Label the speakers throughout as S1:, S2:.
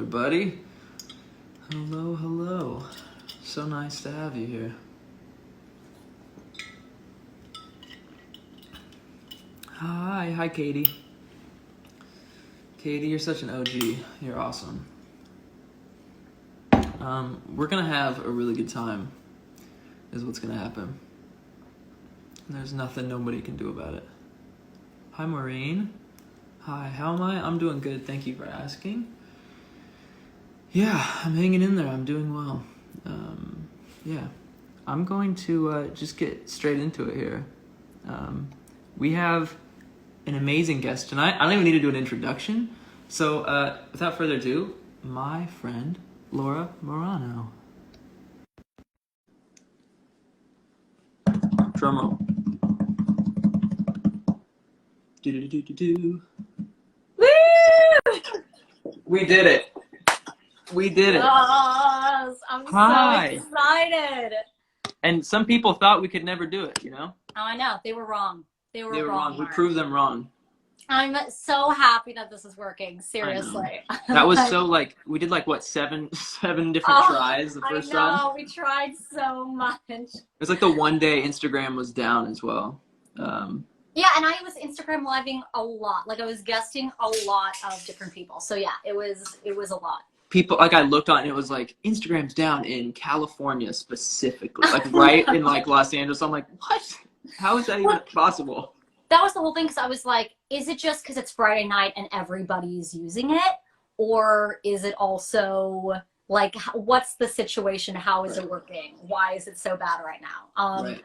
S1: everybody. Hello, hello. So nice to have you here. Hi, Katie. Katie, you're such an OG. You're awesome. We're gonna have a really good time, is what's gonna happen. And there's nothing nobody can do about it. Hi, Maureen. Hi, how am I? I'm doing good, thank you for asking. Yeah, I'm hanging in there, I'm doing well. Yeah, I'm going to just get straight into it here. We have an amazing guest tonight. I don't even need to do an introduction. So without further ado, my friend, Laura Marano. Drum roll. Do.
S2: Woo!
S1: We did it. We did it.
S2: Yes, I'm
S1: Hi.
S2: so excited.
S1: And some people thought we could never do it, you know?
S2: Oh, I know. They were wrong. They were wrong.
S1: We proved them wrong.
S2: I'm so happy that this is working. Seriously.
S1: That was so like, we did like, what, seven different tries the first time?
S2: I know. We tried so much.
S1: It was like the one day Instagram was down as well.
S2: Yeah, and I was Instagram living a lot. Like I was guesting a lot of different people. So yeah, it was a lot.
S1: People, like I looked on, it was like, Instagram's down in California specifically. Like right in like Los Angeles. I'm like, what? How is that even possible?
S2: That was the whole thing, because I was like, is it just because it's Friday night and everybody's using it? Or is it also, like, what's the situation? How is it working? Why is it so bad right now?
S1: Right.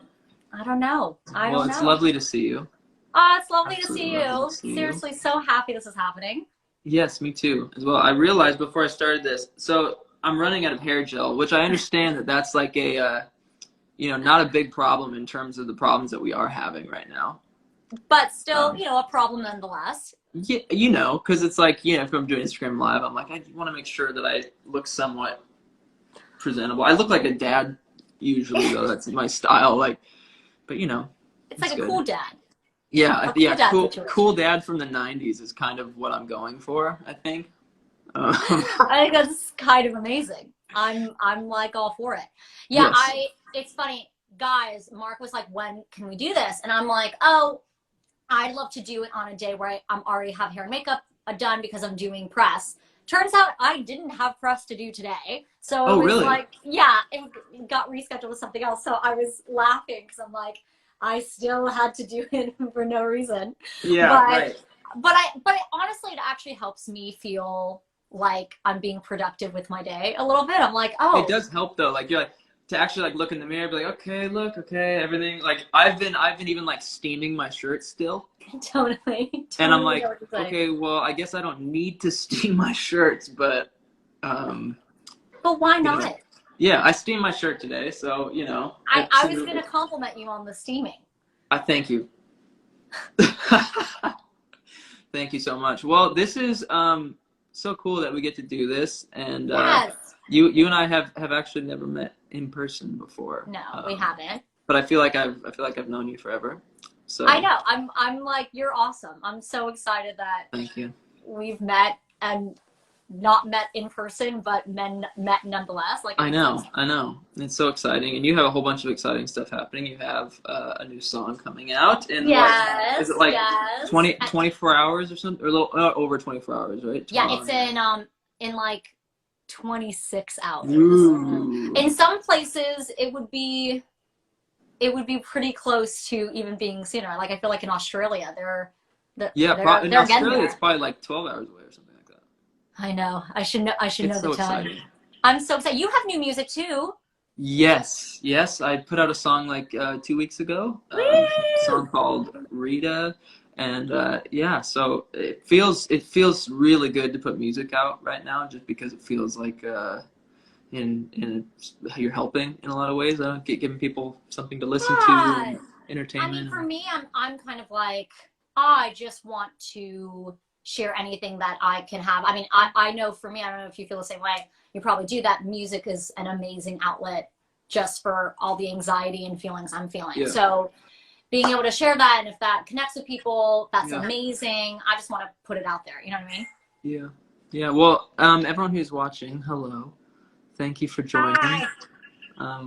S2: I don't know. I don't know.
S1: Well, it's lovely to see you.
S2: It's lovely to see you. Seriously, so happy this is happening.
S1: Yes, me too, as well. I realized before I started this, so I'm running out of hair gel, which I understand that that's like a, not a big problem in terms of the problems that we are having right now.
S2: But still, a problem nonetheless.
S1: Yeah, because it's like, if I'm doing Instagram Live, I'm like, I want to make sure that I look somewhat presentable. I look like a dad usually, though. That's my style. Like, but
S2: it's like a cool dad.
S1: Yeah, cool dad from the '90s is kind of what I'm going for, I think.
S2: I think that's kind of amazing. I'm like all for it. Yeah, yes. It's funny, guys. Mark was like, "When can we do this?" And I'm like, "Oh, I'd love to do it on a day where I'm already have hair and makeup done because I'm doing press." Turns out I didn't have press to do today, so it was
S1: really?
S2: like, yeah, it got rescheduled with something else. So I was laughing because I'm like, I still had to do it for no reason.
S1: Yeah, right.
S2: But honestly, it actually helps me feel like I'm being productive with my day a little bit. I'm like, oh.
S1: It does help though. Like you're like to actually like look in the mirror, be like, okay, everything. Like I've been even like steaming my shirt still.
S2: Totally.
S1: And I'm like, okay, well, I guess I don't need to steam my shirts, but.
S2: But why not?
S1: Yeah, I steamed my shirt today, so
S2: I was gonna compliment you on the steaming.
S1: I thank you. Thank you so much. Well, this is so cool that we get to do this, and
S2: yes.
S1: You and I have actually never met in person before.
S2: No, we haven't.
S1: But I feel like I've known you forever. So
S2: I know. I'm like, you're awesome. I'm so excited that
S1: thank you.
S2: We've met and not met in person, but met nonetheless. Like
S1: I know. It's so exciting, and you have a whole bunch of exciting stuff happening. You have a new song coming out in
S2: yes,
S1: is it like
S2: yes.
S1: 24 hours or something, or a little over 24 hours, right?
S2: Yeah, it's in like 26 hours.
S1: Ooh.
S2: In some places, it would be pretty close to even being sooner. Like I feel like in Australia,
S1: in Australia it's probably like 12 hours away or something like that.
S2: I know. I should know the time.
S1: Exciting.
S2: I'm so excited. You have new music too.
S1: Yes. I put out a song like 2 weeks ago. A song called Rita, and so it feels really good to put music out right now, just because it feels like you're helping in a lot of ways. Giving people something to listen to, and entertainment.
S2: I mean, for me, I'm kind of like, I just want to share anything that I can have. I mean, I know for me, I don't know if you feel the same way. You probably do that. Music is an amazing outlet just for all the anxiety and feelings I'm feeling. Yeah. So being able to share that, and if that connects with people, that's amazing. I just want to put it out there. You know what I mean?
S1: Yeah. Yeah, well, everyone who's watching, hello. Thank you for joining.
S2: Hi.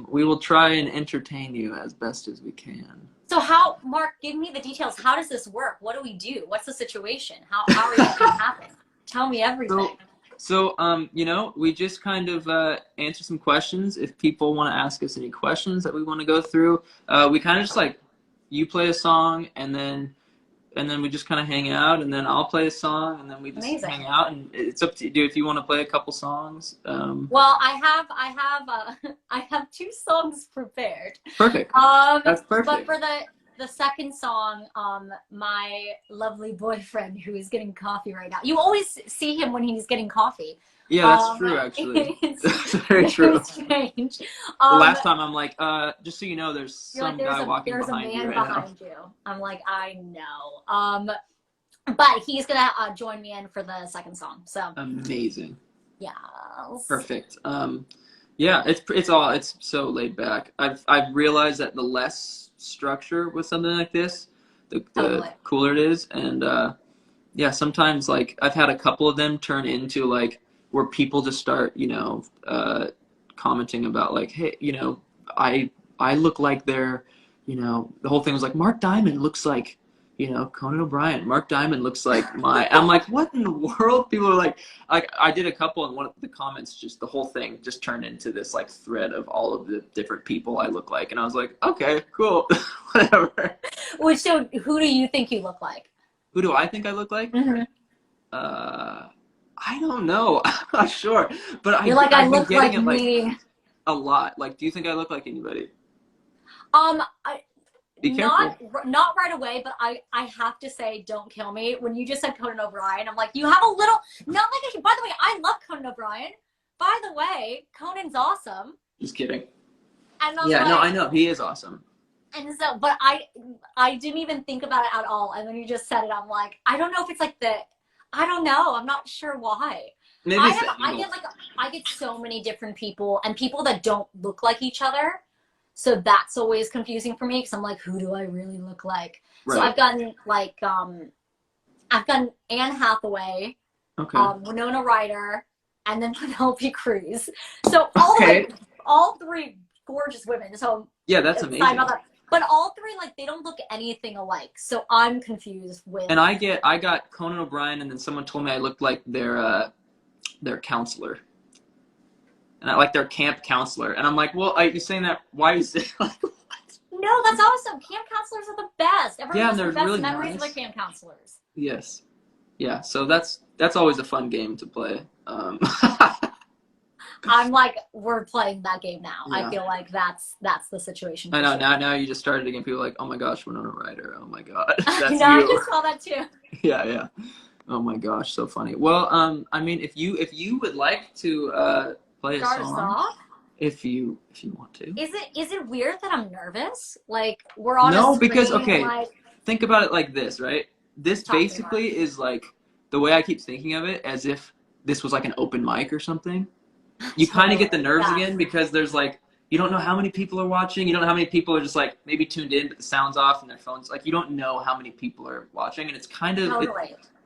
S1: We will try and entertain you as best as we can.
S2: So how, Mark, give me the details. How does this work? What do we do? What's the situation? How are you making it happen? Tell me everything.
S1: We just kind of answer some questions. If people want to ask us any questions that we want to go through, we kind of just like, you play a song and then we just kind of hang out, and then I'll play a song, and then we just
S2: Amazing.
S1: hang out, and it's up to you if you want to play a couple songs.
S2: Well, I have 2 songs prepared.
S1: Perfect. That's perfect.
S2: But for the second song, my lovely boyfriend who is getting coffee right now. You always see him when he's getting coffee.
S1: Yeah, that's true, actually. That's very true.
S2: It's strange.
S1: The last time I'm like, just so you know, there's some guy walking behind you right now. There's a man behind you.
S2: I'm like, I know. But he's gonna join me in for the second song. So
S1: amazing.
S2: Yeah.
S1: Perfect. Yeah, it's so laid back. I've realized that the less structure with something like this, the cooler it is, and yeah, sometimes like I've had a couple of them turn into like where people just start, commenting about like, hey, I look like they're, the whole thing was like Mark Diamond looks like, Conan O'Brien. Mark Diamond looks like I'm like, what in the world? People are like I did a couple, and one of the comments, just the whole thing just turned into this like thread of all of the different people I look like, and I was like, okay, cool, whatever.
S2: So who do you think you look like?
S1: Who do I think I look like?
S2: Mm-hmm.
S1: I don't know. I'm not sure, but
S2: I look like me.
S1: Like, a lot. Like, do you think I look like anybody? Be
S2: careful. Not right away, but I have to say, don't kill me. When you just said Conan O'Brien, I'm like, you have a little, not like a, by the way, I love Conan O'Brien. By the way, Conan's awesome.
S1: Just kidding.
S2: And
S1: yeah, no, I know. He is awesome.
S2: And so, but I didn't even think about it at all. And then you just said it, I'm like, I don't know if it's like I don't know. I'm not sure why.
S1: Maybe
S2: I get so many different people and people that don't look like each other. So that's always confusing for me because I'm like, who do I really look like? Right. So I've gotten like, I've gotten Anne Hathaway, Winona Ryder, and then Penelope Cruz. So all 3 gorgeous women. So
S1: yeah, that's amazing.
S2: But all 3, like, they don't look anything alike. So I'm confused with.
S1: And I got Conan O'Brien, and then someone told me I looked like their counselor. And I like their camp counselor. And I'm like, well, are you saying that? Why are you saying like what?
S2: No, that's awesome. Camp counselors are the best. Everyone has the best
S1: really
S2: memories
S1: nice.
S2: of their camp counselors.
S1: Yes. Yeah, so that's always a fun game to play.
S2: I'm like, we're playing that game now. Yeah. I feel like that's the situation.
S1: I know. Sure. Now you just started again. People are like, oh my gosh, Winona Ryder. Oh my god, that's
S2: no,
S1: you.
S2: I just saw that too.
S1: Yeah. Oh my gosh, so funny. Well, I mean, if you would like to play a song, if you want to.
S2: Is it weird that I'm nervous? Like we're on.
S1: No, because think about it like this, right? This basically is like the way I keep thinking of it, as if this was like an open mic or something. You kind of get the nerves again because there's like, you don't know how many people are watching. You don't know how many people are just like maybe tuned in, but the sound's off and their phones. Like you don't know how many people are watching, and it's kind of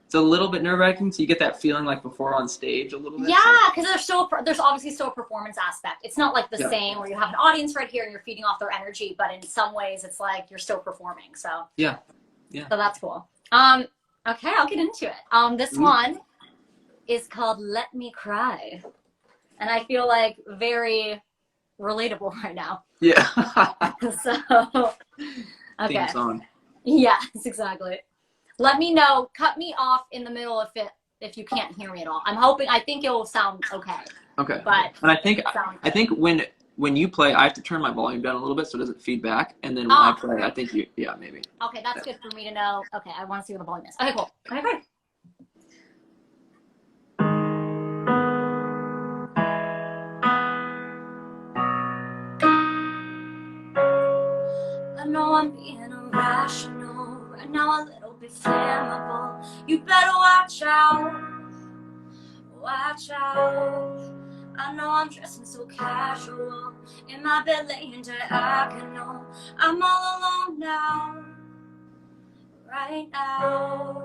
S1: it's a little bit nerve-wracking. So you get that feeling like before on stage a little bit.
S2: Yeah, because there's obviously still a performance aspect. It's not like the same where you have an audience right here and you're feeding off their energy, but in some ways it's like you're still performing. So
S1: yeah.
S2: So that's cool. Okay, I'll get into it. This one is called "Let Me Cry." And I feel like very relatable right now.
S1: Yeah.
S2: So, okay.
S1: Theme song.
S2: Yes, exactly. Let me know. Cut me off in the middle if you can't hear me at all. I think it will sound okay.
S1: Okay.
S2: But
S1: and I think when you play, I have to turn my volume down a little bit so it doesn't feed back. And then when I play, I think maybe.
S2: Okay, that's good for me to know. Okay, I want to see what the volume is. Okay, cool. Okay, great. I know I'm being irrational right now, a little bit flammable. You better watch out, watch out. I know I'm dressing so casual in my bed laying diagonal. I'm all alone now, right now.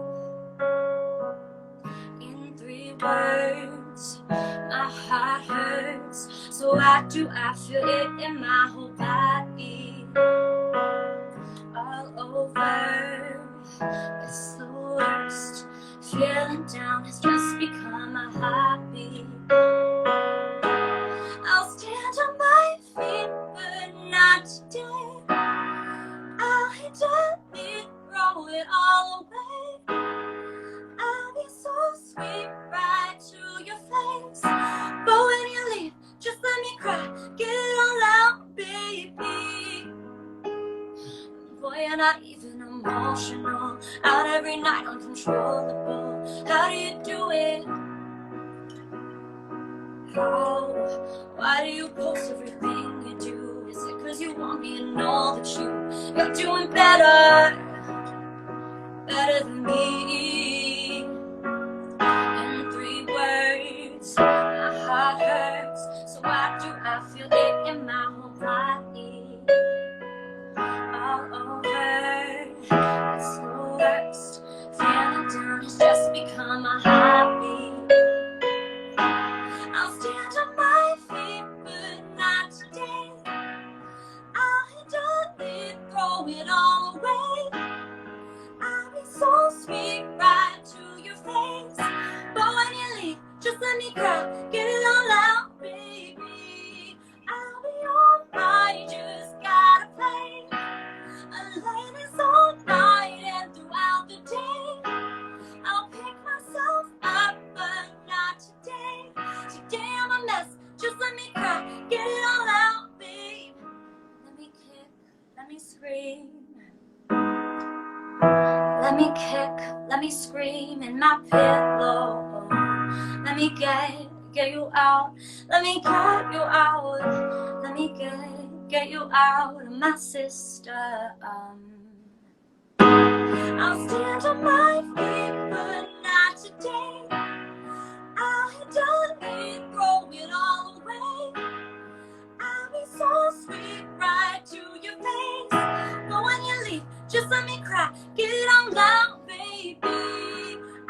S2: In 3 words, my heart hurts. So why do I feel it in my whole body? All over, it's the worst. Feeling down has just become a hobby. I'll stand on my feet, but not today. I'll handle it, throw it all away. I'll be so sweet right to your face. But when you leave, just let me cry, get it all out, baby. Boy, you're not even emotional. Out every night, uncontrollable. How do you do it? How? Why do you post everything you do? Is it 'cause you want me to know that you're doing better than me? In 3 words, my heart hurts. So why do I feel it in my whole body? All over, it's the worst. Feeling down has just become a hobby. I'll stand on my feet, but not today. I'll handle it, throw it all away. I'll be so sweet right to your face. But when you leave, just let me cry, get it all out, baby. I'll be alright, just gotta play. I lay this all night and throughout the day. I'll pick myself up, but not today. Today I'm a mess, just let me cry, get it all out, babe. Let me kick, let me scream. Let me kick, let me scream in my pillow. Let me get you out. Let me get you out. Let me get you out of my system. I'll stand on my feet, but not today. I'll handle it, throw it all away. I'll be so sweet right to your face. But when you leave, just let me cry, get it all out, baby.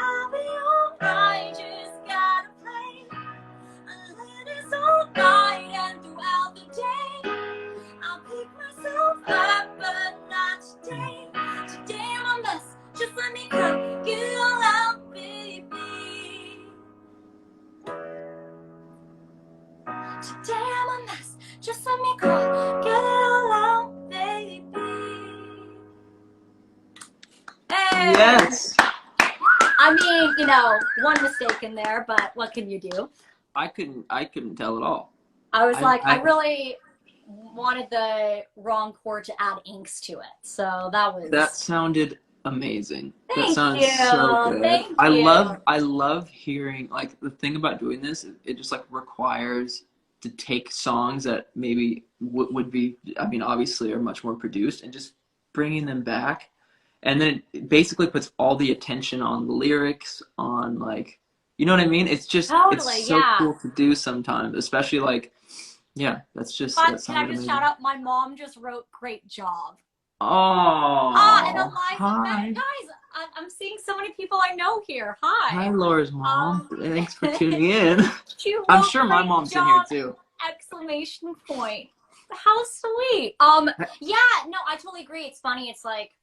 S2: I'll be alright, just gotta play. I let this all night and throughout the day. I'll pick myself up, but not today. Today I'm a mess, just let me cry, get it all out, baby. Today I'm a mess, just let me cry, get it all out, baby. Hey.
S1: Yes.
S2: I mean, you know, one mistake in there, but what can you do?
S1: I couldn't tell at all.
S2: I was I really wanted the wrong chord to add inks to it, so that
S1: sounded amazing.
S2: Thank
S1: that sounds
S2: you.
S1: so good.
S2: Thank
S1: I
S2: you.
S1: love hearing, like, the thing about doing this, it just like requires to take songs that maybe would be, I mean, obviously are much more produced, and just bringing them back, and then it basically puts all the attention on the lyrics, on, like, you know what I mean? It's just
S2: Totally,
S1: it's so cool to do sometimes, especially like, yeah, that's just
S2: But
S1: that
S2: can I
S1: sounded
S2: just
S1: amazing.
S2: shout out? My mom just wrote "Great job."
S1: Oh,
S2: And Eliza,
S1: hi.
S2: guys, I'm seeing so many people I know here. Hi.
S1: Hi, Laura's mom. Thanks for tuning in.
S2: She wrote,
S1: I'm sure my
S2: "Great
S1: mom's in
S2: job!"
S1: here too.
S2: Exclamation point. How sweet. Yeah, no, I totally agree. It's funny. It's like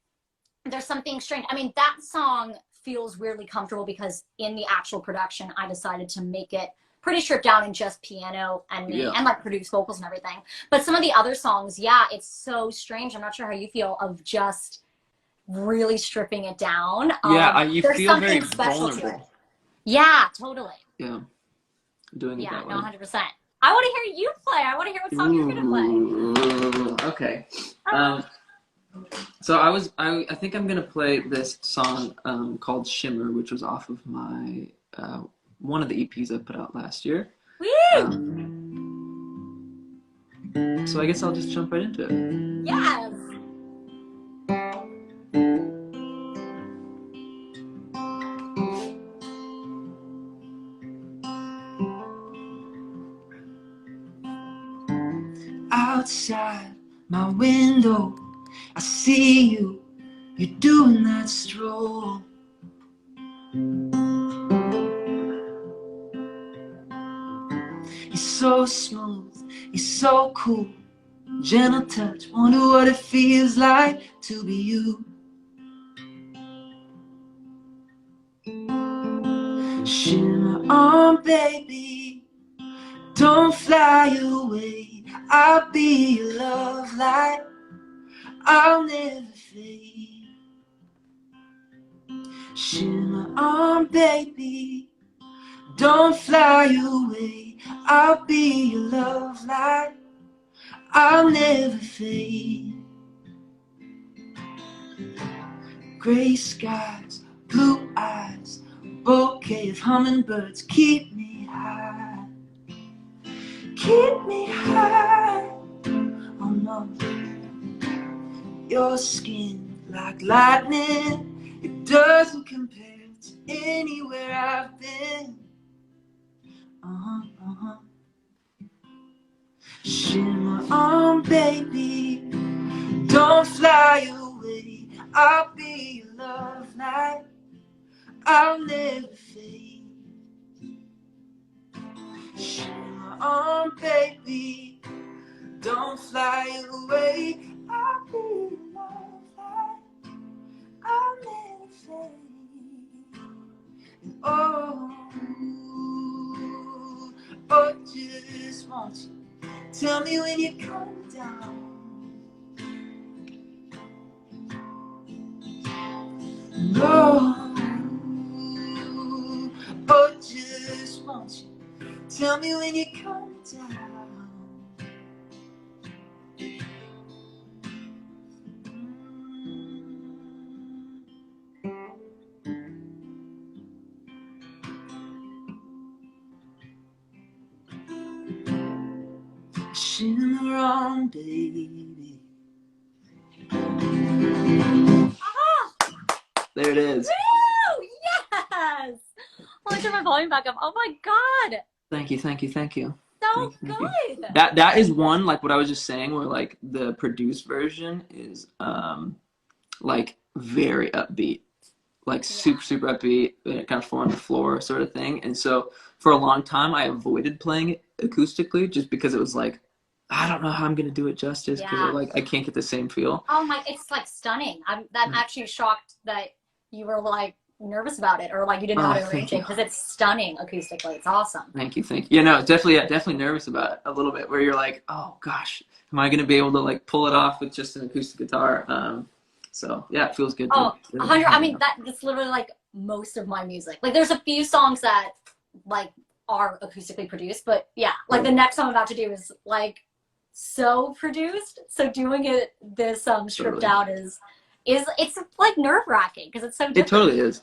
S2: there's something strange. I mean, that song feels weirdly comfortable because in the actual production, I decided to make it pretty stripped down and just piano and me, and like produce vocals and everything. But some of the other songs, yeah, it's so strange. I'm not sure how you feel of just really stripping it down.
S1: You
S2: there's
S1: feel
S2: something
S1: very
S2: special to it.
S1: vulnerable.
S2: Yeah, totally.
S1: Yeah, doing it that way.
S2: No, 100%. I want to hear you play. I want to hear what song you're gonna play.
S1: Okay. So I think I'm gonna play this song called "Shimmer," which was off of my one of the EPs I put out last year. So I guess I'll just jump right into it.
S2: Yes.
S1: Outside my window, I see you. You're doing that stroll. You're so smooth, you're so cool. Gentle touch, wonder what it feels like to be you. Shimmer on, baby, don't fly away. I'll be your love light, I'll never fade. Shimmer on, baby, don't fly away. I'll be your love light, I'll never fade. Gray skies, blue eyes, bouquet of hummingbirds keep me high. Keep me high. Oh no. Your skin like lightning, it doesn't compare to anywhere I've been. Shimmer on, baby, don't fly away. I'll be your love light, I'll never fade. Shimmer on, baby, don't fly away. I'll be your love light, I'll never fade. And oh, just want you. Tell me when you come down. No, oh, just want you. Tell me when you come down. Shimmer on, baby. There it is.
S2: Woo! Yes! Let me turn my volume back up. Oh my god!
S1: Thank you, thank you, thank you.
S2: So
S1: Thank you.
S2: good!
S1: That is one, like what I was just saying, where like the produced version is like very upbeat. Like super upbeat, kind of four on the floor sort of thing. And so for a long time I avoided playing it acoustically just because it was like, I don't know how I'm gonna do it justice because like I can't get the same feel.
S2: Oh my, it's like stunning. I'm actually shocked that you were like nervous about it or like you didn't know how to arrange it because it's stunning acoustically. It's awesome.
S1: Thank you. Yeah, no, definitely nervous about it a little bit where you're like, oh gosh, am I gonna be able to like pull it off with just an acoustic guitar? So yeah, it feels good.
S2: 100. I mean, that's literally like most of my music. Like there's a few songs that like are acoustically produced, but yeah, like the next song I'm about to do is like so produced. So doing it this stripped out is it's like nerve-wracking because it's so different.
S1: It totally is.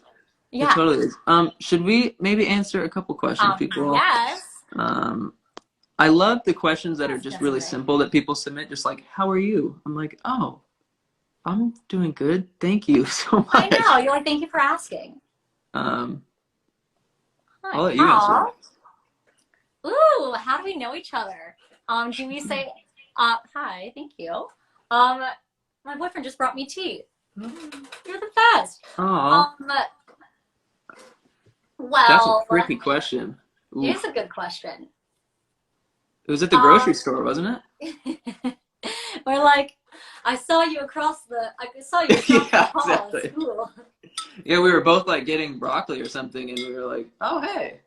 S2: Yeah.
S1: It totally is. Should we maybe answer a couple questions, people?
S2: Yes.
S1: I love the questions that are just really simple that people submit, just like, how are you? I'm like, oh, I'm doing good. Thank you so much.
S2: I know. You're like, thank you for asking.
S1: I'll let you answer.
S2: Ooh, how do we know each other? Do we say, hi, thank you. My boyfriend just brought me tea. You're the best.
S1: Aww.
S2: Well,
S1: that's a tricky question.
S2: Oof. It is a good question.
S1: It was at the grocery store, wasn't
S2: it? We're like, I saw you across the hall at school.
S1: Yeah, we were both like getting broccoli or something, and we were like, oh hey.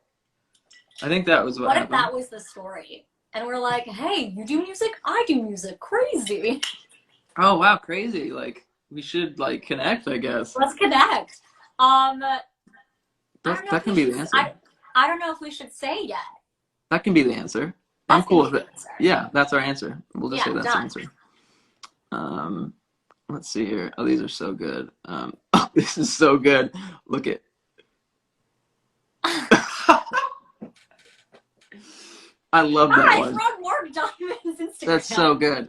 S1: I think that was what happened.
S2: What if that was the story? And we're like, hey, you do music, I do music, crazy.
S1: Oh wow, crazy! Like we should like connect, I guess.
S2: Let's connect.
S1: That can be the answer.
S2: I don't know if we should say yet.
S1: That can be the answer. I'm cool with it. Yeah, that's our answer. We'll just say that's the answer. Let's see here. Oh, these are so good. Oh, this is so good. Look at. I love that one.
S2: From Mark Diamond's Instagram.
S1: That's so good.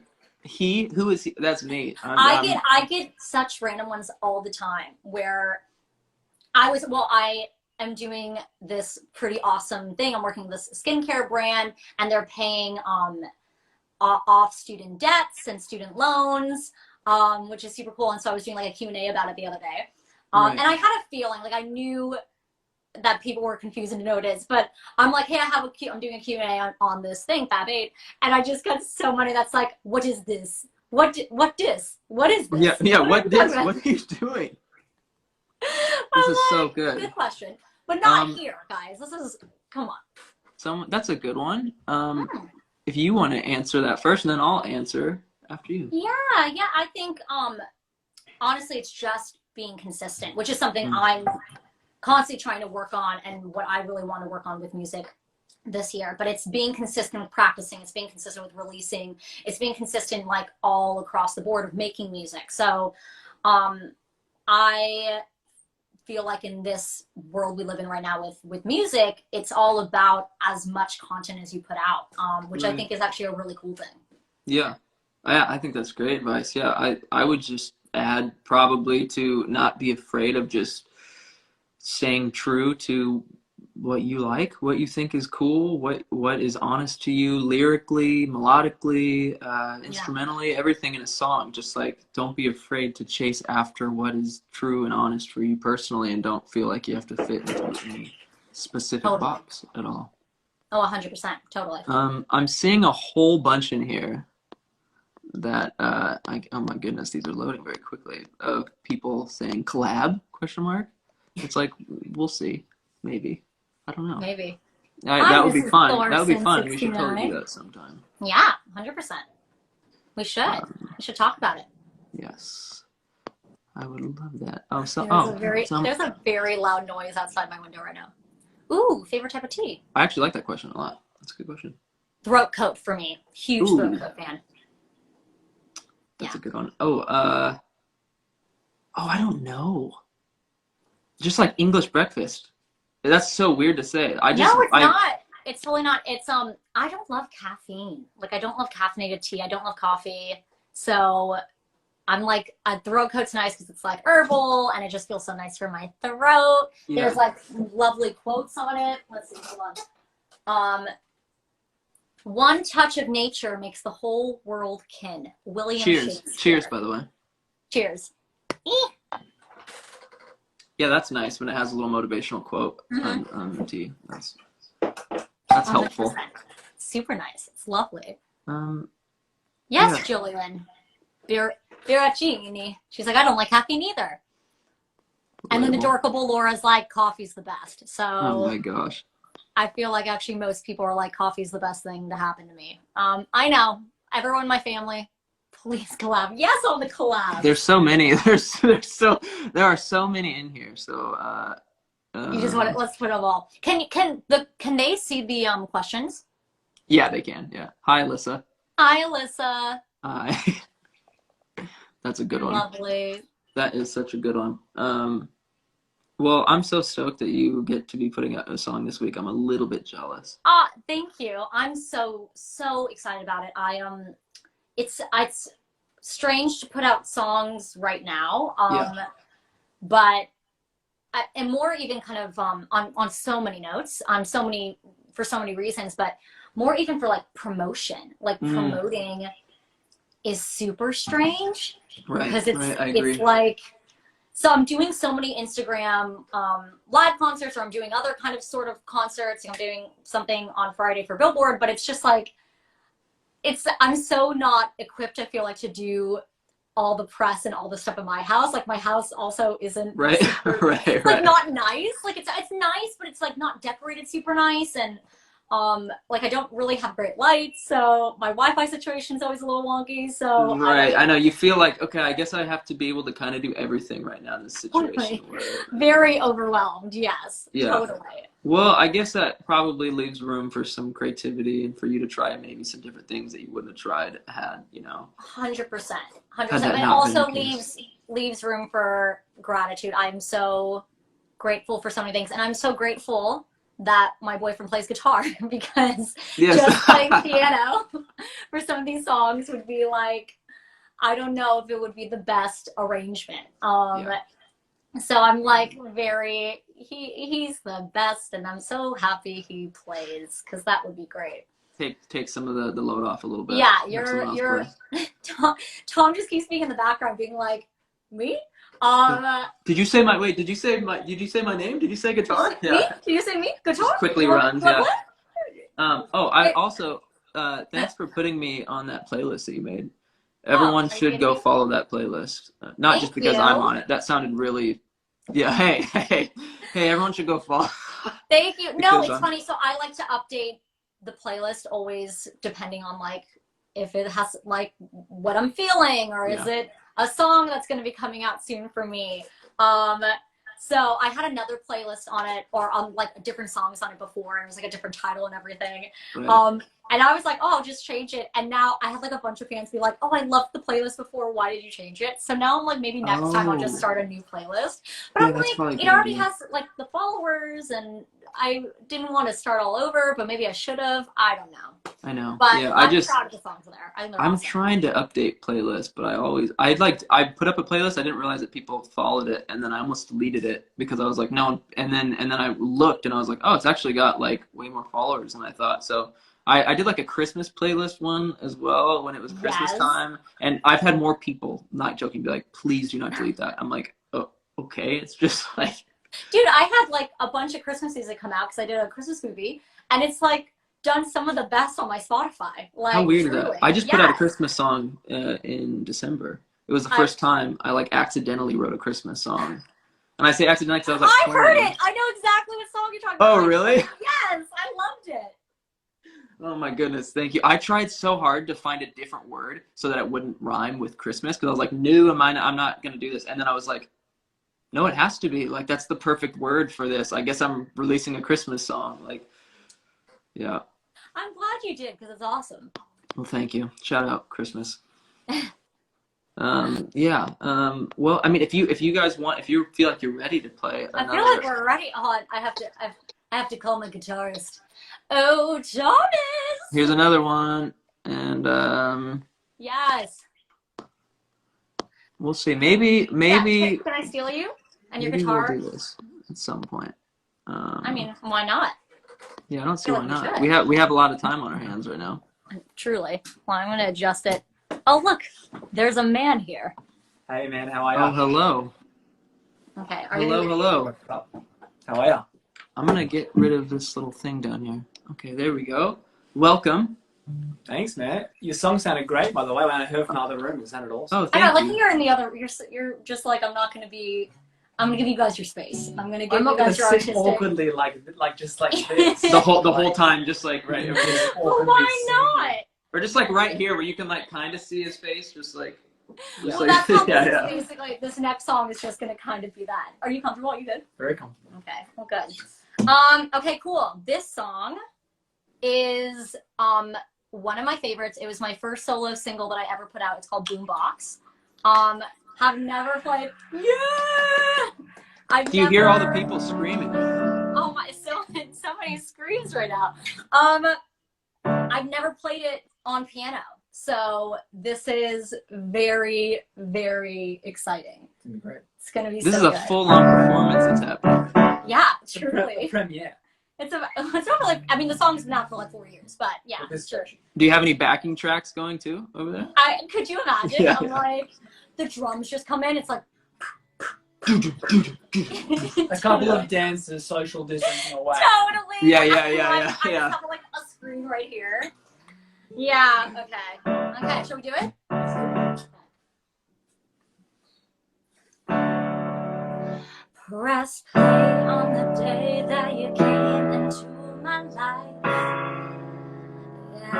S1: Who is he? That's me.
S2: I get such random ones all the time where I am doing this pretty awesome thing. I'm working with this skincare brand and they're paying off student debts and student loans, which is super cool. And so I was doing like a Q&A about it the other day. And I had a feeling, like I knew that people were confused and know it is. But I'm like, hey, I'm doing a Q&A on this thing, Fab 8, and I just got so many that's like, what is this? What is this?
S1: Yeah, what are you doing? This is so good.
S2: Good question. But not here, guys. Come on.
S1: That's a good one. If you want to answer that first, and then I'll answer after you.
S2: Yeah, I think honestly it's just being consistent, which is something I'm constantly trying to work on, and what I really want to work on with music this year. But it's being consistent with practicing, it's being consistent with releasing, it's being consistent like all across the board of making music. So I feel like in this world we live in right now with music, it's all about as much content as you put out, which I think is actually a really cool thing.
S1: Yeah, I think that's great advice. Yeah, I would just add probably to not be afraid of just staying true to what you like, what you think is cool, what is honest to you lyrically, melodically, instrumentally, everything in a song. Just like, don't be afraid to chase after what is true and honest for you personally, and don't feel like you have to fit into any specific box at all.
S2: Oh, 100%, totally.
S1: I'm seeing a whole bunch in here that oh my goodness, these are loading very quickly, of people saying collab ? It's like, we'll see, maybe. I don't know.
S2: Maybe.
S1: That would be fun. That would be fun. 69. We should totally do that sometime.
S2: Yeah, 100%. We should. We should talk about it.
S1: Yes. I would love that.
S2: There's a very loud noise outside my window right now. Ooh, favorite type of tea?
S1: I actually like that question a lot. That's a good question.
S2: Throat coat for me. Huge throat coat fan.
S1: That's a good one. I don't know. Just like English breakfast. That's so weird to say.
S2: No, it's not. It's totally not. It's I don't love caffeine. Like, I don't love caffeinated tea. I don't love coffee. So I'm like, a throat coat's nice because it's like herbal and it just feels so nice for my throat. Yeah. There's like lovely quotes on it. Let's see, hold on. One touch of nature makes the whole world kin. William Shakespeare.
S1: Cheers, by the way.
S2: Cheers.
S1: Yeah, that's nice when it has a little motivational quote on the tea. That's helpful.
S2: Super nice. It's lovely. Yes, yeah. Jillian. Biracini. She's like, I don't like caffeine either. And then the adorable Laura's like, coffee's the best. So.
S1: Oh my gosh.
S2: I feel like actually most people are like, coffee's the best thing to happen to me. I know. Everyone in my family, please collab. Yes, on the collab.
S1: There's so many. There are so many in here. So
S2: you just want to, let's put them all. Can they see the questions?
S1: Yeah, they can. Yeah. Hi, Alyssa.
S2: Hi, Alyssa.
S1: Hi. That's a good one.
S2: Lovely.
S1: That is such a good one. Well, I'm so stoked that you get to be putting out a song this week. I'm a little bit jealous.
S2: Thank you. I'm so excited about it. It's strange to put out songs right now. But and more even kind of on so many notes, for so many reasons, but more even for like promotion. Like promoting is super strange.
S1: Right.
S2: Because
S1: I agree.
S2: It's like, so I'm doing so many Instagram live concerts, or I'm doing other kind of sort of concerts. I'm doing something on Friday for Billboard, but it's just like, I'm so not equipped, I feel like, to do all the press and all the stuff in my house. Like, my house also isn't
S1: right.
S2: Like, not nice. Like, it's nice, but it's like not decorated super nice. And like, I don't really have great lights, so my Wi-Fi situation is always a little wonky. So
S1: right, I know you feel like, okay, I guess I have to be able to kind of do everything right now in this situation.
S2: Very overwhelmed. Yes.
S1: Yeah.
S2: Totally.
S1: Well, I guess that probably leaves room for some creativity and for you to try maybe some different things that you wouldn't have tried had,
S2: 100%. But it also leaves room for gratitude. I'm so grateful for so many things, and I'm so grateful that my boyfriend plays guitar, because just playing piano for some of these songs would be like, I don't know if it would be the best arrangement. So I'm like he's the best, and I'm so happy he plays, because that would be great.
S1: Take some of the load off a little bit.
S2: Yeah, Tom just keeps being in the background being like, Me?
S1: Did you say my wait? Did you say my name? Did you say guitar?
S2: Me? Did you say me? Guitar?
S1: Just quickly runs. Yeah.
S2: What?
S1: I also thanks for putting me on that playlist that you made. Everyone should go follow that playlist. Not just because I'm on it. That sounded really. Yeah. Hey. Everyone should go follow.
S2: Thank you. No, it's funny. So I like to update the playlist always depending on like if it has like what I'm feeling or is it a song that's going to be coming out soon for me. So I had another playlist on it or on like different songs on it before and it was like a different title and everything. Right. And I was like, oh, I'll just change it. And now I have like a bunch of fans be like, oh, I loved the playlist before. Why did you change it? So now I'm like, maybe next time I'll just start a new playlist. But I'm like, it already has like the followers and I didn't want to start all over, but maybe I should have. I don't know.
S1: I know.
S2: But yeah, I'm proud of the songs there.
S1: I'm trying to update playlists, but I put up a playlist. I didn't realize that people followed it, and then I almost deleted it because I was like, no. And then I looked, and I was like, oh, it's actually got like way more followers than I thought. So I did like a Christmas playlist one as well when it was Christmas time, and I've had more people, not joking, be like, please do not delete that. I'm like, oh, okay. It's just like.
S2: Dude, I had like a bunch of Christmases that come out because I did a Christmas movie, and it's like done some of the best on my Spotify. Like,
S1: how weird is that? I just put out a Christmas song in December. It was the first time I like accidentally wrote a Christmas song. And I say accidentally because I was like,
S2: I heard it. I know exactly what song you're talking about.
S1: Oh, really?
S2: Yes, I loved it.
S1: Oh my goodness, thank you. I tried so hard to find a different word so that it wouldn't rhyme with Christmas because I was like, no, I'm not gonna do this. And then I was like, no, it has to be. Like, that's the perfect word for this. I guess I'm releasing a Christmas song. Like, yeah.
S2: I'm glad you did because it's awesome.
S1: Well, thank you. Shout out Christmas. Well, I mean, if you guys want, if you feel like you're ready to play another...
S2: I feel like we're ready. Oh, I have to call my guitarist. Oh, Thomas!
S1: Here's another one. And,
S2: yes.
S1: We'll see. Maybe.
S2: Yeah, can I steal you and your guitar?
S1: We'll do this at some point.
S2: I mean, why not?
S1: Yeah, I don't see why not. We have a lot of time on our hands right now.
S2: Truly. Well, I'm going to adjust it. Oh, look, there's a man here.
S3: Hey, man, how are you?
S1: Oh, hello.
S2: Okay.
S1: Hello.
S3: How are you?
S1: I'm going to get rid of this little thing down here. Okay, there we go. Welcome.
S3: Thanks, man. Your song sounded great, by the way. When I heard from the other room, it sounded awesome.
S1: Oh, thank you.
S2: I know, like you're in the other. You're just like I'm not going to be. I'm going to give you guys your space. I'm going to give you guys your artistic.
S3: I'm not going to sit awkwardly, like just like this.
S1: the whole time, just like right.
S2: Well, why not?
S1: Or just like right here, where you can like kind of see his face, just like.
S2: Well, that's how basically this next song is just going to kind of be that. Are you comfortable? Are you good?
S3: Very comfortable.
S2: Okay. Well, good. Okay, cool. This song is one of my favorites. It was my first solo single that I ever put out. It's called Boombox. Have never played. Yeah.
S1: Do you hear all the people screaming?
S2: Oh my! So many screams right now. I've never played it on piano, so this is very, very exciting.
S3: It's gonna be great.
S2: It's gonna be.
S1: This
S2: so
S1: is a full-on performance that's happening.
S2: Yeah, truly.
S3: The premiere.
S2: It's not like, I mean, the song's been out for like 4 years, but yeah, sure.
S1: Do you have any backing tracks going too over there?
S2: Could you imagine? I'm like, the drums just come in, it's like.
S3: A couple of dancers social distancing away.
S2: Totally.
S1: Yeah.
S2: I just have like a screen right here. Yeah, okay, shall we do it? Press play on the day that you came into my life. I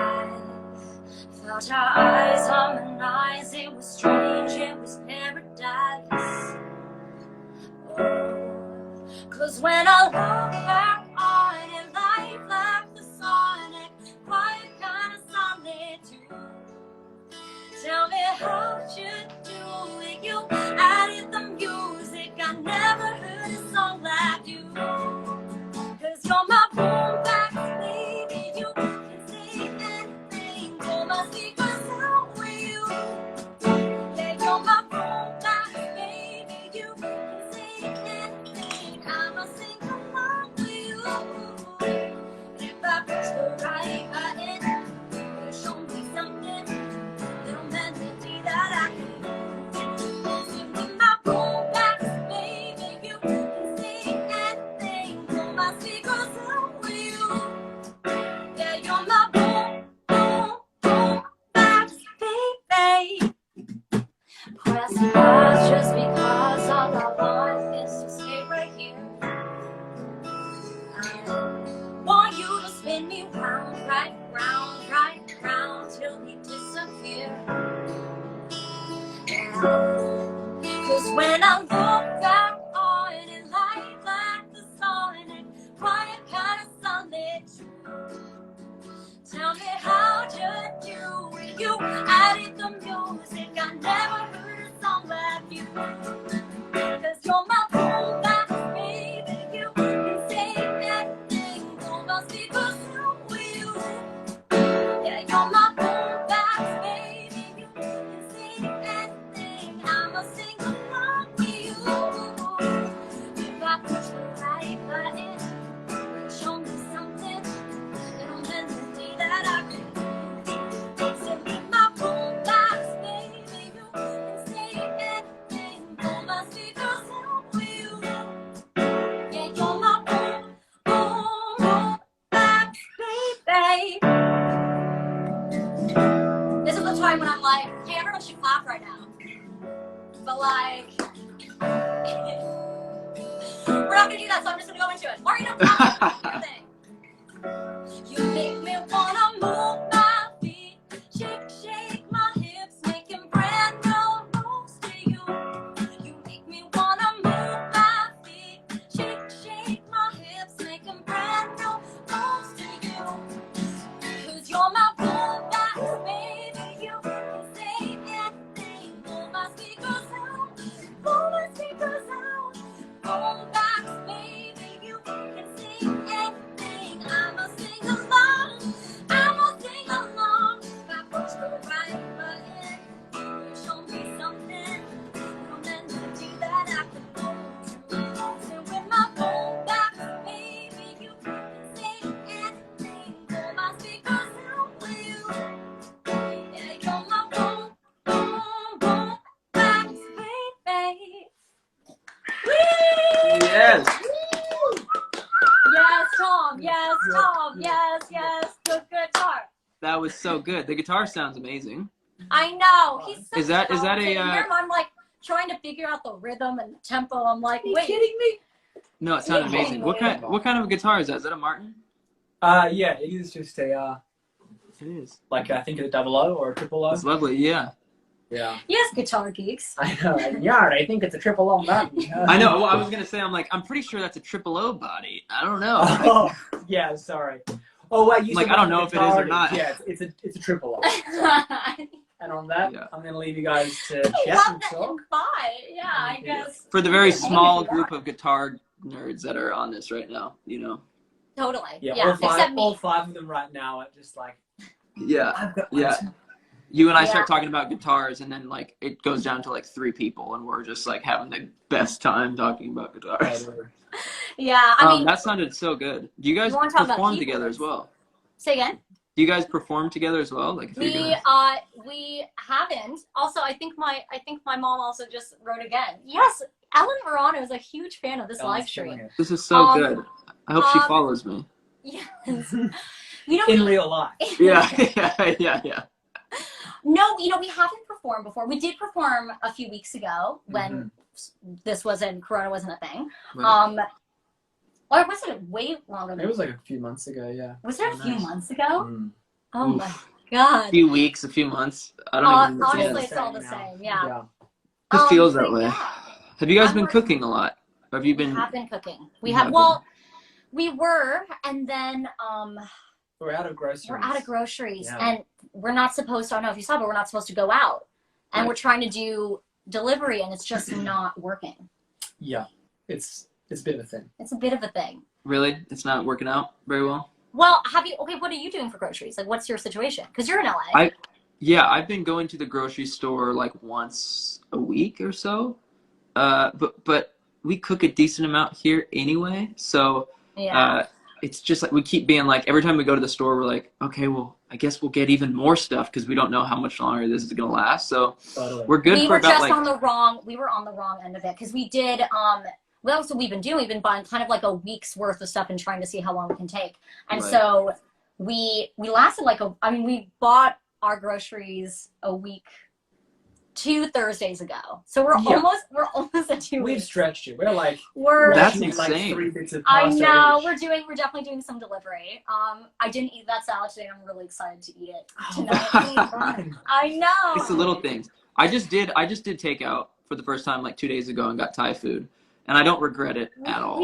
S2: felt your eyes harmonize. It was strange, it was paradise. Oh, 'cause when I look back on it, life like the sonic, quiet kind of solitude. Tell me how you do it. You added the music. I never heard a song like you. 'Cause you're my boombox, baby. You can say anything. All my secrets out with you. Yeah, you're my press pause just because all I want is to stay right here. I want you to spin me round, right round till we disappear. Cause when I look back on it, like the sun and quiet kind of solitude. Tell me how'd you do it? You added the music. I never heard a song like you. Cause you're my boombox, baby. You can say anything. Boombox speakers with you. Yeah, you're my boombox, baby. You can say anything. I'ma sing along with you. If I push the right button, show me something. It'll mend the way that I can. Send me my boombox, baby. You can say anything. Pull my speakers out with you. Yeah, you're my boombox, baby. This is the time when I'm like, hey, everyone should clap right now. But like, we're not gonna do that, so I'm just gonna go into it. Marino, clap. You make me wanna move my feet, shake my hips, making brand new moves to you. You make me wanna move my feet, shake my hips, making brand new moves to you. Cause you're my boombox, baby. You can say anything. Pull my speakers out, pull my speakers out. Boombox, baby. You can say anything. I'ma sing along. I'ma sing along. If I push the right button, show me something. And then to do that, I can go to. So with my boombox, baby, you can say anything. Pull my speakers out with you. Yeah, you're my boombox, baby. Whee!
S1: Yes.
S2: Yes, Tom. Yes, Tom. Yes. Good guitar.
S1: That was so good. The guitar sounds amazing.
S2: I know. He's so
S1: Is that a,
S2: talented. You hear him? I'm like trying to figure out the rhythm and the tempo. I'm like, wait.
S3: kidding me?
S1: No, it sounded
S2: Yeah.
S1: amazing. What kind of a guitar is that? Is that a Martin?
S3: Yeah, it is just a
S1: It is.
S3: like I think a double O or a triple O.
S1: It's lovely, yeah.
S3: Yeah.
S2: Yes, guitar geeks.
S3: I know. Yeah, I think it's a triple O Mountain.
S1: I know. Well, I was gonna say, I'm pretty sure that's a triple O body. I don't know.
S3: Oh, yeah. Sorry. Oh wait, you
S1: Like,
S3: said
S1: I don't know if it is or
S3: guitar.
S1: not.
S3: Yeah, it's a triple O.
S2: I
S3: And on that,
S1: Yeah.
S3: I'm gonna leave you guys to chat
S2: love
S3: and
S2: that
S3: talk.
S2: invite. Yeah, I guess.
S1: For the very
S2: Yeah.
S1: small group of guitar nerds that are on this right now, you know.
S2: Totally.
S3: Yeah,
S2: Yeah, except
S3: all
S2: me.
S3: five of them right now are just like,
S1: Yeah.
S3: I've got
S1: Yeah. You and I
S2: Yeah.
S1: start talking about guitars, and then like it goes down to like 3 people, and we're just like having the best time talking about guitars.
S2: Yeah, I mean,
S1: That sounded so good. Do you guys
S2: You wanna talk about
S1: perform together
S2: keyboards?
S1: as well?
S2: say again.
S1: Do you guys perform together as well? Like if you're
S2: We haven't. Also, I think my mom also just wrote again. Yes, Ellen Marano is a huge fan of this live stream.
S1: this is so
S2: Um,
S1: good. I hope she follows me.
S2: Yes. You know,
S3: In real life.
S1: Yeah, yeah.
S2: No, you know, we haven't performed before. We did perform a few weeks ago when this wasn't, Corona wasn't a thing.
S1: Right.
S2: Or was it way longer than
S3: It was like a few months ago, yeah.
S2: Was it a few
S3: Nice.
S2: months ago?
S3: Mm.
S2: Oh
S1: Oof.
S2: my god.
S1: A few weeks, a few months. I don't even
S2: Honestly,
S1: understand.
S2: it's all the same. Yeah.
S1: It just feels
S2: but
S1: that way.
S2: yeah,
S1: Have you guys
S2: I'm
S1: been
S2: working-
S1: cooking a lot? Or have you
S2: we
S1: been?
S2: have been cooking. We
S1: You
S2: have.
S1: have
S2: Well, we were, and then
S3: We're out of groceries.
S2: we're out of groceries,
S3: Yeah.
S2: and we're not supposed to. I don't know if you saw, but we're not supposed to go out, and
S1: Right.
S2: we're trying to do delivery, and it's just not working.
S3: Yeah, it's a bit of a thing.
S2: It's a bit of a thing.
S1: Really? It's not working out very well?
S2: Well, what are you doing for groceries? Like, what's your situation? Because you're in LA.
S1: Yeah, I've been going to the grocery store like once a week or so. But we cook a decent amount here anyway. So
S2: Yeah.
S1: it's just like we keep being like, every time we go to the store, we're like, okay, well, I guess we'll get even more stuff because we don't know how much longer this is going to last. So
S3: Totally.
S1: we're good
S2: we
S1: for
S2: were
S1: about
S2: just
S1: like,
S2: we were on the wrong end of it because we did well, that's what we've been doing. We've been buying kind of like a week's worth of stuff and trying to see how long we can take. And
S1: Right.
S2: so we lasted we bought our groceries a week 2 Thursdays ago. So we're almost at 2
S3: We've
S2: weeks.
S3: stretched it. We're like
S1: That's
S3: rationing, like
S1: insane.
S3: 3 bits of
S2: I
S3: pasta
S2: know
S3: each.
S2: we're definitely doing some delivery. I didn't eat that salad today. I'm really excited to eat it
S3: Oh,
S2: tonight.
S3: fine.
S2: I know.
S1: It's the little things. I just did takeout for the first time like 2 days ago and got Thai food, and I don't regret it at all.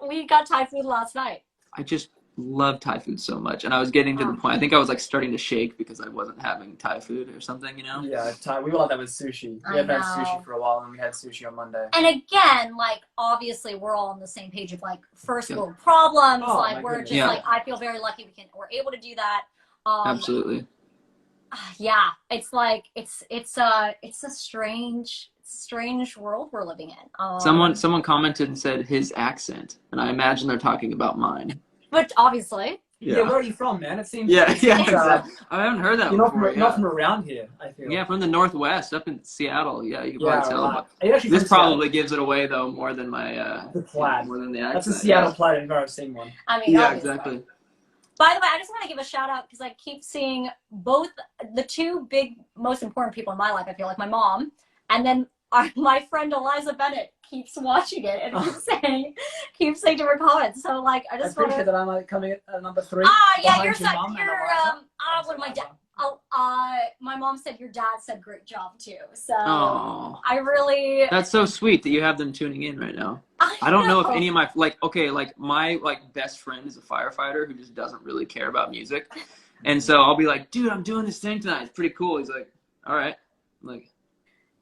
S2: We got Thai food last night.
S1: I just love Thai food so much, and I was getting to the point. I think I was like starting to shake because I wasn't having Thai food or something, you know?
S3: Yeah, Thai. We were like that with sushi. We haven't had sushi for a while, and we had sushi on Monday.
S2: And again, like obviously we're all on the same page of like first world problems.
S3: Oh,
S2: like
S3: my
S2: we're
S3: goodness.
S2: just like I feel very lucky we're able to do that.
S1: Absolutely.
S2: Yeah, it's like it's a strange world we're living in.
S1: Someone commented and said his accent, and I imagine they're talking about mine.
S2: But obviously.
S3: Yeah, where are you from, man? It seems.
S1: Yeah,
S3: exactly.
S1: I haven't heard that
S3: You're
S1: before.
S3: not from around here, I feel.
S1: Yeah, from the Northwest, up in Seattle. Yeah, you can probably tell.
S3: Right. Are you actually
S1: This
S3: from
S1: probably
S3: Seattle?
S1: gives it away though more than my
S3: The plaid.
S1: more than the accent.
S3: That's a Seattle plaid. I've never seen one.
S2: I mean,
S1: Yeah,
S2: obviously.
S1: exactly.
S2: By the way, I just want to give a shout out because I keep seeing both the two big, most important people in my life. I feel like my mom, and then my friend Eliza Bennett keeps watching it and keeps saying to her comments. So like, I just want to.
S3: that I'm like coming at number 3.
S2: Yeah, you're
S3: mom and Eliza.
S2: what my dad. My mom said your dad said great job too. So
S1: Oh,
S2: I really.
S1: that's so sweet that you have them tuning in right now. I don't know if any of my my best friend is a firefighter who just doesn't really care about music, and so I'll be like, dude, I'm doing this thing tonight. It's pretty cool. He's like, all right, I'm like,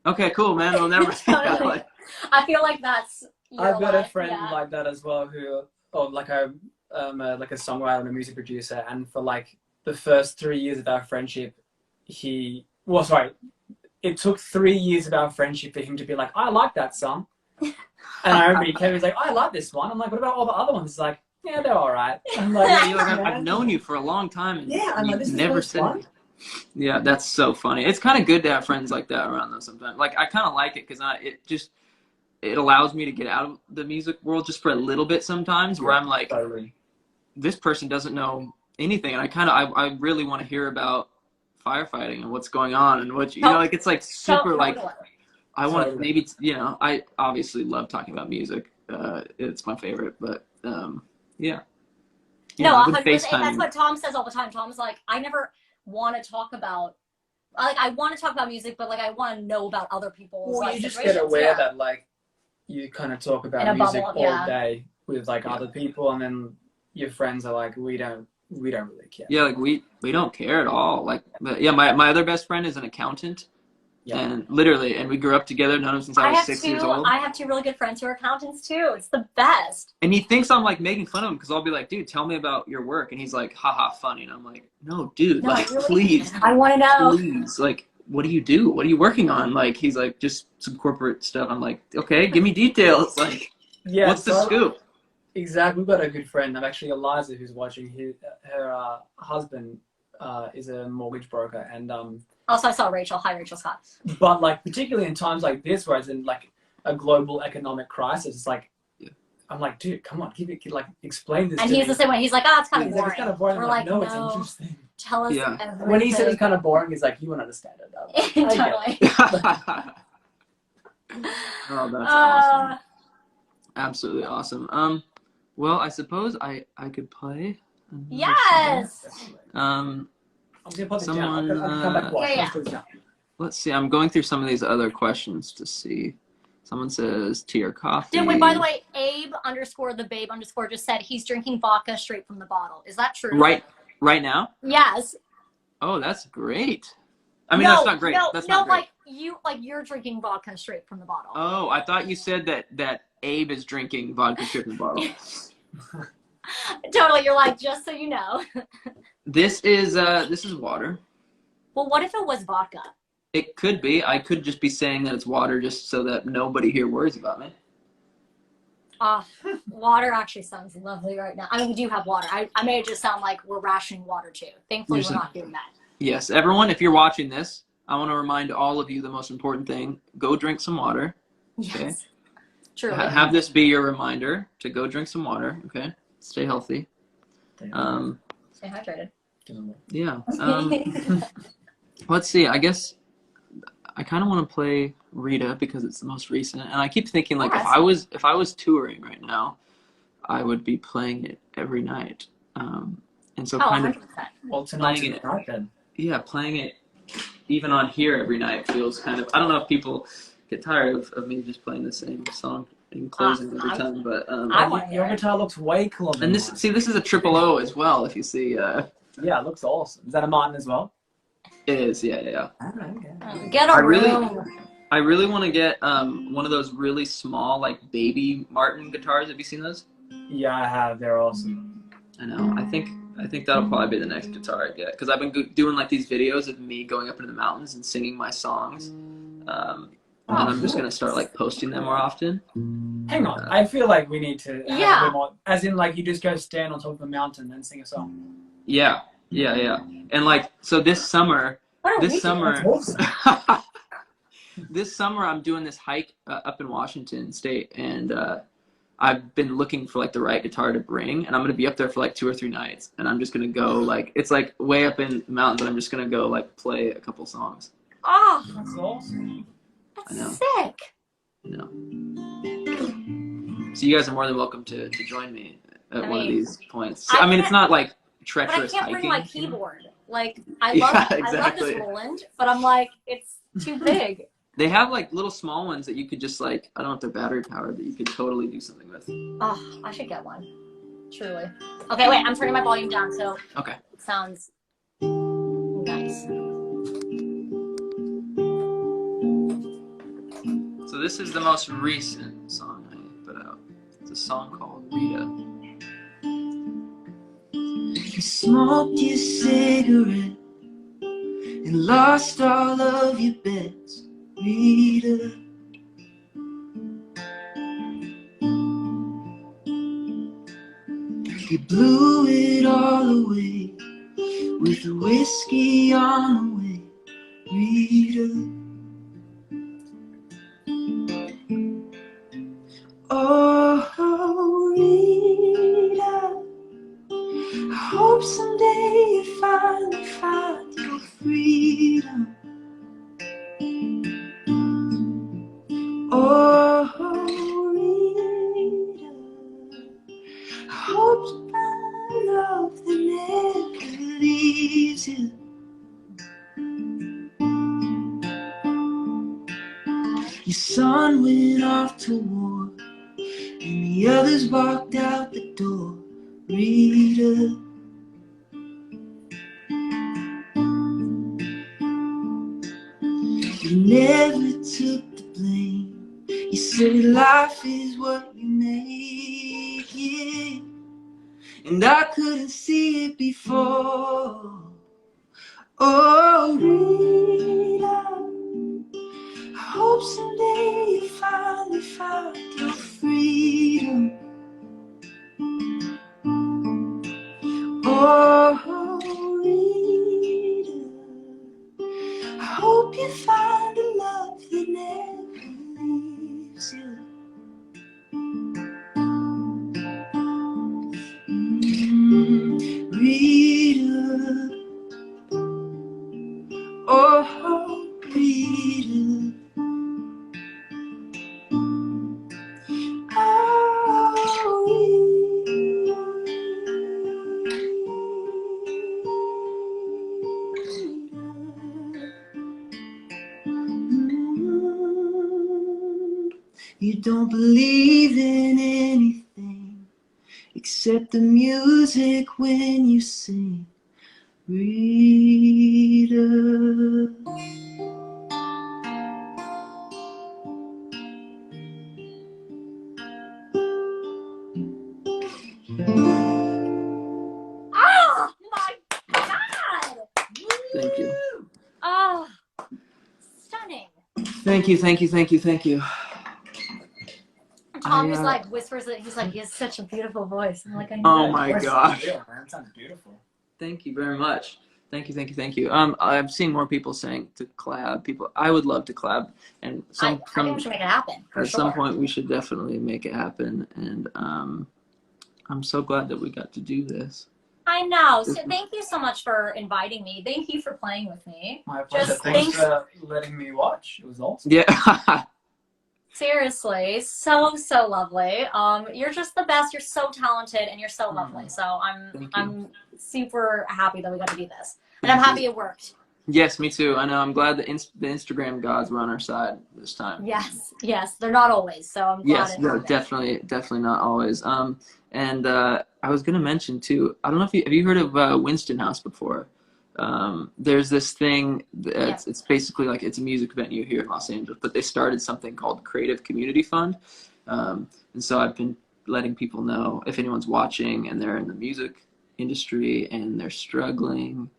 S1: okay, cool, man. We'll never.
S2: Totally. I feel like that's.
S3: I've got a friend like that as well who, like a songwriter and a music producer, and for like the first 3 years of our friendship, it took 3 years of our friendship for him to be like, I like that song. And I remember he came, he was like, I like this one. I'm like, what about all the other ones? He's like, yeah, they're all right. I'm like,
S1: Yeah, you're like, I've known you for a long time, and
S3: I'm like,
S1: you've never said. Yeah, that's so funny. It's kind of good to have friends like that around though sometimes. Like I kind of like it because it allows me to get out of the music world just for a little bit sometimes, where I'm like, this person doesn't know anything, and I really want to hear about firefighting and what's going on and what you know, like it's like super like I want to maybe I obviously love talking about music. It's my favorite, but yeah.
S2: No, 100%. That's what Tom says all the time. Tom's like, I never want to talk about. Like, I want to talk about music, but like, I want to know about other people's.
S3: Well, you just get aware that like you kind of talk about music all day with like other people, and then your friends are like, we don't really care.
S1: Yeah, like we don't care at all. Like, my other best friend is an accountant. Yeah. And literally, and we grew up together, known him since I was 6 years old.
S2: I have 2 really good friends who are accountants too. It's the best.
S1: And he thinks I'm like making fun of him because I'll be like, dude, tell me about your work. And he's like, haha, funny. And I'm like, no, dude, like, really? Please.
S2: I want to know.
S1: Please. Like, what do you do? What are you working on? Like, he's like, just some corporate stuff. I'm like, okay, give me details. Like, what's the scoop?
S3: Exactly. We've got a good friend. I'm actually Eliza who's watching. Her husband is a mortgage broker, and
S2: also I saw Rachel. Hi, Rachel Scott.
S3: But like particularly in times like this, where it's in like a global economic crisis, it's like I'm like, dude, come on, explain this.
S2: And he's the same way. He's like, it's kind of boring.
S3: It's kind of boring.
S2: We're like, no,
S3: it's interesting.
S2: Tell us everything.
S3: When he says it's kind of boring, he's like, you won't understand it.
S2: Totally.
S1: Oh, that's awesome. Absolutely awesome. Well, I suppose I could play.
S2: Yes.
S3: I'm gonna put
S1: someone,
S3: down. I'll come back and watch.
S1: Let's see. I'm going through some of these other questions to see. Someone says tea or coffee.
S2: Wait, by the way, Abe _ the babe _ just said he's drinking vodka straight from the bottle. Is that true?
S1: Right now?
S2: Yes.
S1: Oh, that's great. I mean, that's not great. That's not great.
S2: You're drinking vodka straight from the bottle.
S1: Oh, I thought you said that Abe is drinking vodka straight from the bottle.
S2: Totally, you're like, just so you know.
S1: This is water.
S2: Well, what if it was vodka?
S1: It could be. I could just be saying that it's water just so that nobody here worries about me.
S2: Water actually sounds lovely right now. I mean, we do have water. I made it just sound like we're rationing water too. Thankfully, we're not doing that.
S1: Yes, everyone, if you're watching this, I want to remind all of you the most important thing. Go drink some water.
S2: Yes.
S1: Okay?
S2: True.
S1: Have this be your reminder to go drink some water, okay? Stay healthy.
S2: Stay hydrated.
S1: Yeah. Let's see. I guess I kind of want to play Rita because it's the most recent, and I keep thinking like
S2: Alright.
S1: if I was touring right now, I would be playing it every night. And so
S2: Oh,
S1: kind of
S2: 100%.
S3: Well, tonight's
S1: playing it,
S3: the night then.
S1: yeah, playing it even on here every night feels kind of. I don't know if people get tired of me just playing the same song in closing every time, but
S2: I want
S3: Your guitar looks way cooler than
S1: and this
S3: mine.
S1: this is a triple O as well. If you see,
S3: Yeah, it looks awesome. Is that a Martin as well?
S1: it is, yeah.
S3: Okay.
S2: Get a
S1: I really-
S2: room.
S1: I really want to get one of those really small like baby Martin guitars. Have you seen those?
S3: Yeah, I have. They're awesome.
S1: I know. I think that'll probably be the next guitar I get because I've been doing like these videos of me going up into the mountains and singing my songs, and I'm just gonna start like posting them more often.
S3: Hang on. I feel like we need to have
S2: Yeah.
S3: a bit more. As in, like, you just go stand on top of a mountain and sing a song.
S1: Yeah. And like so this summer,
S2: What are
S1: this
S2: we
S1: summer,
S3: That's awesome.
S1: this summer I'm doing this hike up in Washington State, and I've been looking for like the right guitar to bring, and I'm gonna be up there for like 2 or 3 nights, and I'm just gonna go like it's like way up in the mountains, and I'm just gonna go like play a couple songs.
S2: Oh,
S3: That's awesome.
S1: I know.
S2: that's sick.
S1: You know. So you guys are more than welcome to join me at one of these points. So, I mean, it's not like
S2: But I
S1: treacherous
S2: can't
S1: hiking.
S2: bring my keyboard. Like I
S1: Yeah,
S2: love I love
S1: exactly.
S2: this Roland, but I'm like, it's too big.
S1: They have like little small ones that you could just like, I don't know if they're battery powered, but you could totally do something with.
S2: Oh, I should get one. Truly. Okay, wait, I'm turning my volume down so
S1: Okay.
S2: it sounds nice.
S1: So this is the most recent song I put out. It's a song called Rita. You smoked your cigarette and lost all of your bets, Rita. You blew it all away with the whiskey on the way, Rita. Oh, Rita, I hope someday you finally find your freedom. Oh, Rita, I hope you find love that never leaves you. Your son went off to war, and the others walked out the door, Rita. You never took the blame. You said life is what you make it, and I couldn't see it before. Oh, Rita, I hope someday you finally find your freedom. Oh, Rita, I hope you find a love that never leaves you. Rita, oh, Rita. You don't believe in anything except the music when you sing, Rita.
S2: Oh my god!
S1: Thank you.
S2: Oh, stunning.
S1: Thank you.
S2: Tom just like whispers that he's like, he has such a beautiful voice. I'm like, I know.
S1: Oh my gosh.
S3: Yeah, man, that sounds beautiful.
S1: Thank you very much. Thank you. I've seen more people saying to collab. I would love to collab, and
S2: I think we should make it happen. For
S1: at
S2: sure.
S1: some point we should definitely make it happen. And I'm so glad that we got to do this.
S2: I know. So thank you so much for inviting me. Thank you for playing with me.
S3: My pleasure.
S2: Just
S3: Thanks for letting me watch. It was awesome.
S1: Yeah.
S2: Seriously, so lovely. You're just the best. You're so talented and you're so lovely. So I'm super happy that we got to do this, and I'm happy it worked.
S1: Yes, me too. I know. I'm glad the Instagram gods were on our side this time.
S2: Yes, they're not always. So I'm glad.
S1: Yes, no, definitely not always. And I was gonna mention too. I don't know if have you heard of Winston House before? There's this thing. It's basically like it's a music venue here in Los Angeles, but they started something called Creative Community Fund. And so I've been letting people know if anyone's watching and they're in the music industry and they're struggling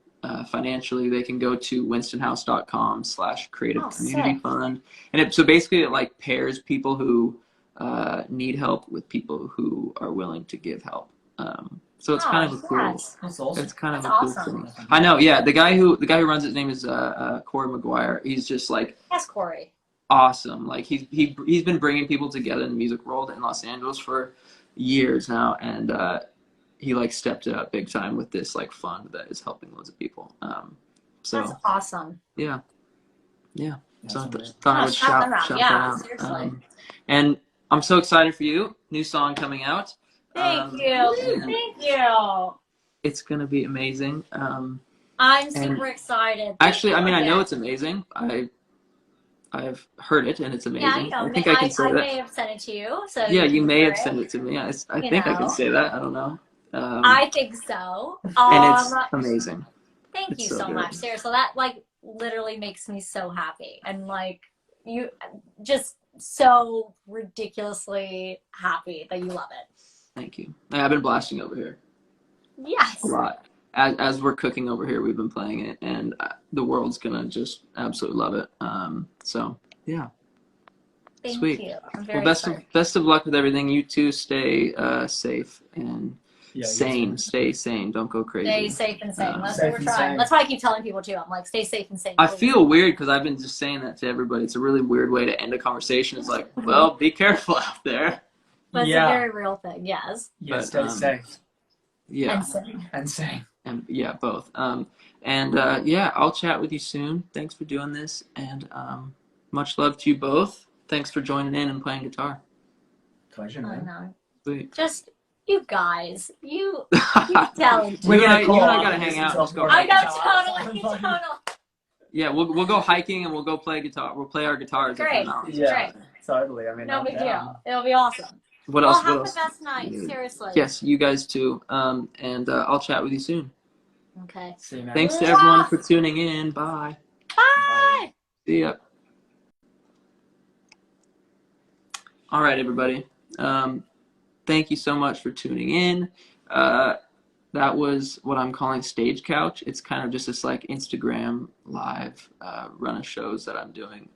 S1: financially, they can go to winstonhouse.com/creative community fund. And so basically it like pairs people who need help with people who are willing to give help. So it's kind of a cool.
S3: That's awesome.
S1: It's kind of a cool thing. I know. Yeah, the guy who runs it, his name is Corey McGuire. He's just like
S2: Corey.
S1: Awesome. Like he's been bringing people together in the music world in Los Angeles for years now, and he like stepped it up big time with this like fund that is helping loads of people. So
S2: that's awesome.
S1: Yeah. So I thought I would
S2: shout
S1: that out.
S2: Seriously.
S1: And I'm so excited for you. New song coming out.
S2: Thank you.
S1: It's gonna be amazing.
S2: I'm super excited.
S1: Actually, I mean, I know it's amazing. I've heard it and it's amazing.
S2: Yeah,
S1: I think I can say that.
S2: I may have sent it to you. So
S1: yeah, you may have sent it to me. I think I can say that. I don't know.
S2: I think so.
S1: And it's amazing.
S2: Thank you so much. Seriously, that like literally makes me so happy, and like you just so ridiculously happy that you love it.
S1: Thank you. I've been blasting over here.
S2: Yes.
S1: A lot. As we're cooking over here, we've been playing it, and the world's gonna just absolutely love it. So yeah.
S2: Thank
S1: Sweet.
S2: you.
S1: Well, best of luck with everything. You two stay safe and sane. Stay sane. Don't go crazy.
S2: Stay safe and sane. That's what we're trying. That's why I keep telling people too. I'm like, stay safe and sane.
S1: I feel weird because I've been just saying that to everybody. It's a really weird way to end a conversation. It's like, well, be careful out there.
S2: But it's a very real thing. Yes.
S3: Yeah, stay safe.
S1: Yeah.
S3: And sane.
S1: And yeah, both. Yeah, I'll chat with you soon. Thanks for doing this, and much love to you both. Thanks for joining in and playing guitar.
S3: Pleasure, man.
S1: Sweet.
S2: Just you guys, you talented.
S1: You and I gotta hang out. Just go
S2: I know, totally.
S1: Yeah, we'll go hiking and we'll go play guitar. We'll play our guitars.
S2: Great.
S3: Yeah, totally. I mean,
S2: no big deal. It'll be awesome.
S1: What else?
S2: Have the best night. Seriously.
S1: Yes, you guys too. I'll chat with you soon.
S2: Okay.
S3: See you, man.
S1: Thanks to everyone for tuning in. Bye.
S2: Bye.
S1: See ya. All right, everybody. Thank you so much for tuning in. That was what I'm calling Stagecoach. It's kind of just this like Instagram live run of shows that I'm doing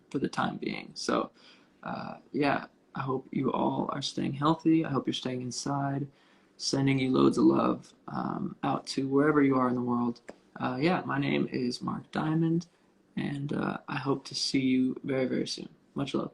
S1: for the time being. So yeah, I hope you all are staying healthy. I hope you're staying inside. Sending you loads of love out to wherever you are in the world. Yeah, my name is Mark Diamond, and I hope to see you very, very soon. Much love.